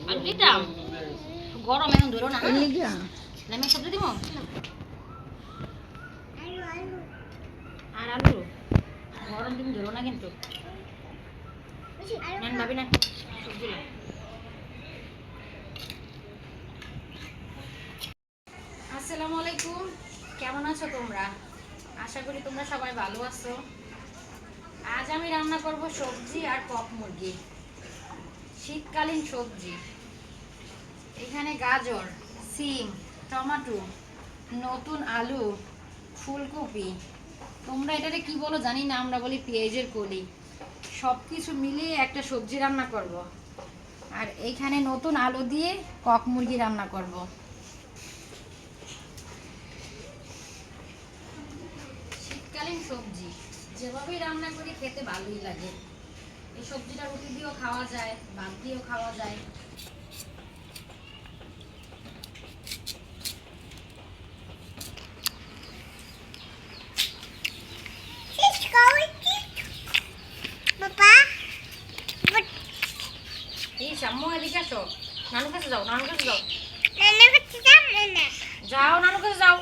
আলু দিতাম গরম এখন ধরো না আমি সবজি দিব আর আলু গরম দিন ধরো না কিন্তু নেন ভাবি না সবজি আসসালামু আলাইকুম কেমন আছো তোমরা আশা করি তোমরা সবাই ভালো আছো আজ আমি রান্না করব সবজি আর কক মুরগি শীতকালীন সবজি এখানে গাজর সিম টমেটো নতুন আলু ফুলকপি তোমরা এটাকে কি বলো জানি না আমরা বলি পেঁয়াজের কলি সব কিছু মিলিয়ে একটা সবজি রান্না করব আর এইখানে নতুন আলু দিয়ে কক মুরগি রান্না করব শীতকালীন সবজি যেভাবেই রান্না করি খেতে ভালোই লাগে এই সবজিটা রুটি দিয়েও খাওয়া যায় ভাত দিয়েও খাওয়া যায় এই সাম্মু এদিকে আসো নানু কাছে যাও যাও নানু কাছে যাও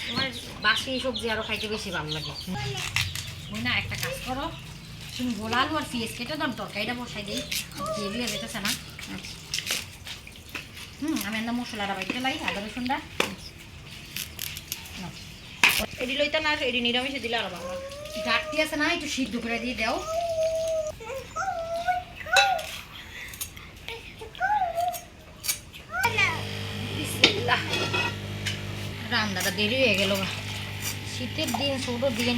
তোমার বাসি সবজি আরো খাইতে বেশি ভালো লাগে ওই না একটা কাজ করো তুমি গোলা আলু আর পেঁয়াজ কেটে দাম তরকারিটা বসাই দিই গ্রেভি আর যেতেছে না আমি একটা মশলাটা বাইতে লাই আদা রসুনটা এটি লইতে না এটি নিরামিষে দিলে আরো ভালো ডাকটি আছে না একটু সিদ্ধ করে দিয়ে দাও রান্নাটা দেরি হয়ে গেল শীতের দিন ছোট দিন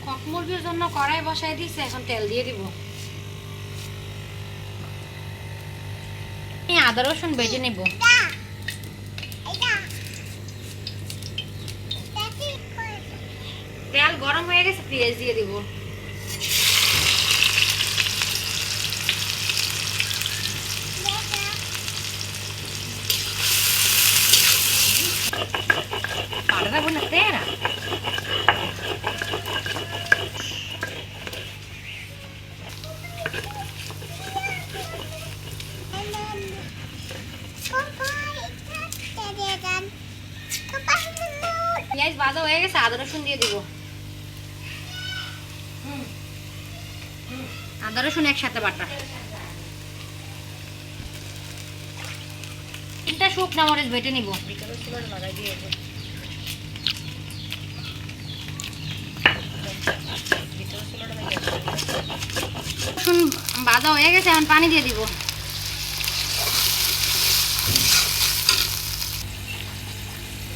কক মুরগির জন্য কড়াই বসাই দিচ্ছে এখন তেল দিয়ে দিব আদা রসুন বেটে নেব তেল গরম হয়ে গেছে পেঁয়াজ দিয়ে দিব পাড়া বোনা তেরা পেঁয়াজ ভাজা হয়ে গেছে আদা রসুন দিয়ে দিব আদা রসুন একসাথে বাটা তিনটা শুকনা মরিচ বেটে নিব রসুন ভাজা হয়ে গেছে এখন পানি দিয়ে দিব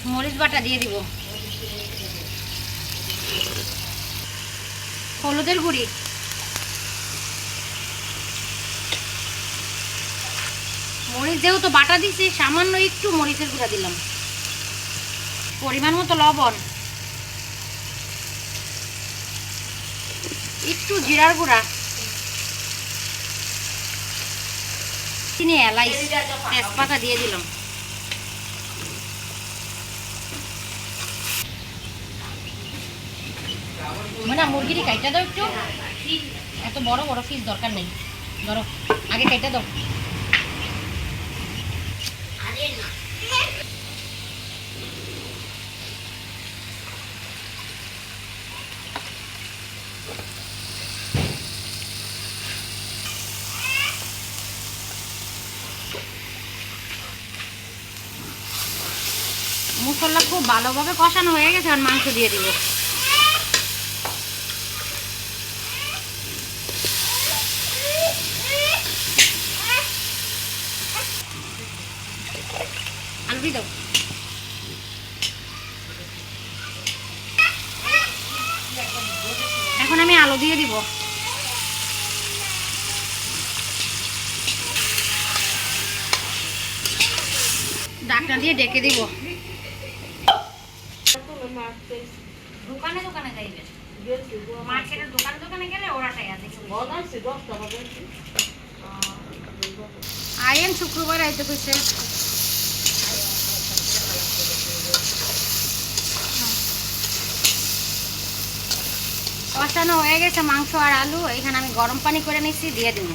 মরিচ বাটা দিয়ে দিব হলুদের গুঁড়ি মরিচ যেহেতু বাটা দিছি সামান্য একটু মরিচের গুঁড়া দিলাম পরিমাণ মতো লবণ একটু জিরার গুঁড়া চিনি এলাচ তেজপাতা দিয়ে দিলাম মানে মুরগির কাইটা দাও একটু এত বড় বড় পিস দরকার নেই ধরো আগে কাইটা দাও মশলা খুব ভালোভাবে কষানো হয়ে গেছে আর মাংস দিয়ে দিব আলু দিয়ে দাও এখন আমি আলু দিয়ে দিব ঢাকনা দিয়ে ঢেকে দিব দোকানে দোকানে যাইবে মার্কেটের দোকানে দোকানে গেলে ওরাটাই আছে আইন শুক্রবার আইতে কইছে কষানো হয়ে গেছে মাংস আর আলু। এখানে আমি গরম পানি করে নিচ্ছি, দিয়ে দেবো।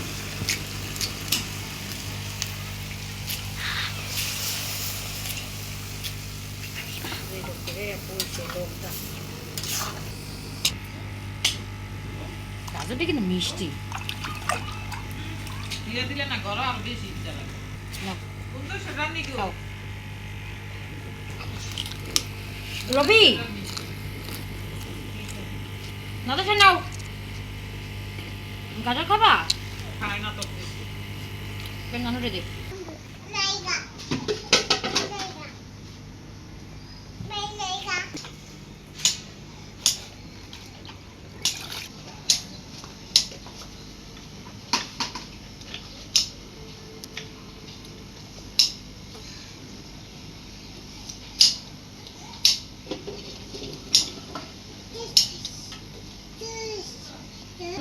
গাজরটা কিন্তু মিষ্টি। দিয়ে দিলে না গরম আর বেশি ইচ্ছা লাগে। না সুন্দর সেটা নিয়ে খাও। রবি নাতো নাও, গাজর খাবা? খায় না তো। কেন নানুরে দে।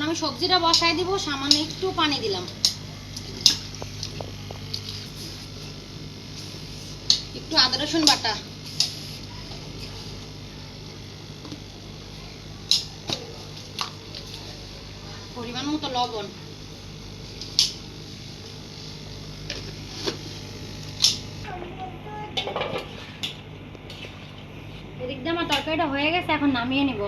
আমি সবজিটা বসাই দিব, সামান্য একটু পানি দিলাম, একটু আদা রসুন বাটা, পরিমাণ মতো লবণ, এদিক দিয়ে আমার তরকারিটা হয়ে গেছে, এখন নামিয়ে নিব।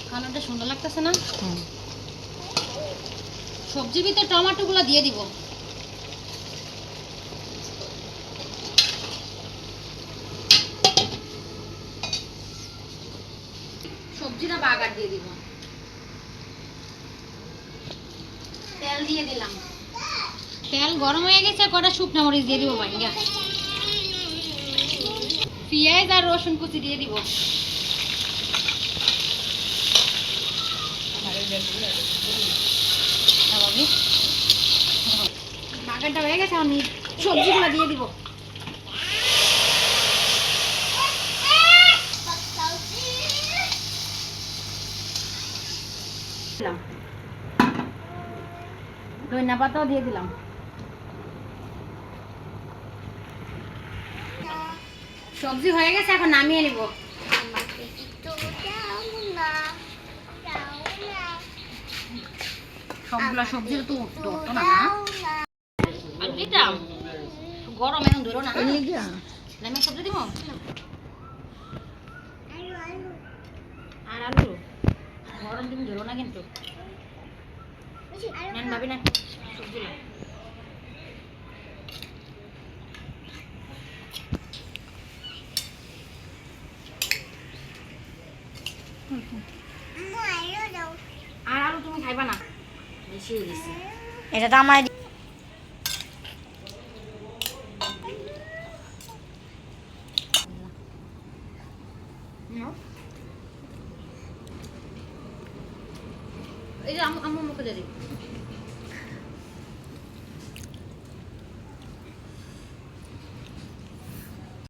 খানাটা সুন্দর লাগতেছে না? সবজির ভিতরে টমেটো গুলো দিয়ে দিব। সবজিটা বাগার দিয়ে দিব। তেল দিয়ে দিলাম, তেল গরম হয়ে গেছে, কটা শুকনো মরিচ দিয়ে দিব ভাঙ্গা, পেঁয়াজ আর রসুন কুচি দিয়ে দিব। বাগারটা হয়ে গেছে, আমি সবজিগুলো দিয়ে দিব। ধনিয়া পাতাও দিয়ে দিলাম। সবজি হয়ে গেছে, এখন নামিয়ে নিব। সবগুলা সবজি তো উঠতো না, আলু দিতাম গরম, এখন ধরো না। আমি সবজি দিব আর আলু গরম, তুমি ধরো না কিন্তু। নেন ভাবি না সবজি না। আর আলু তুমি খাইবা না, বেশি হয়ে গেছে। এটা তো আমার এই যে আমার মুখে দিয়ে দিই।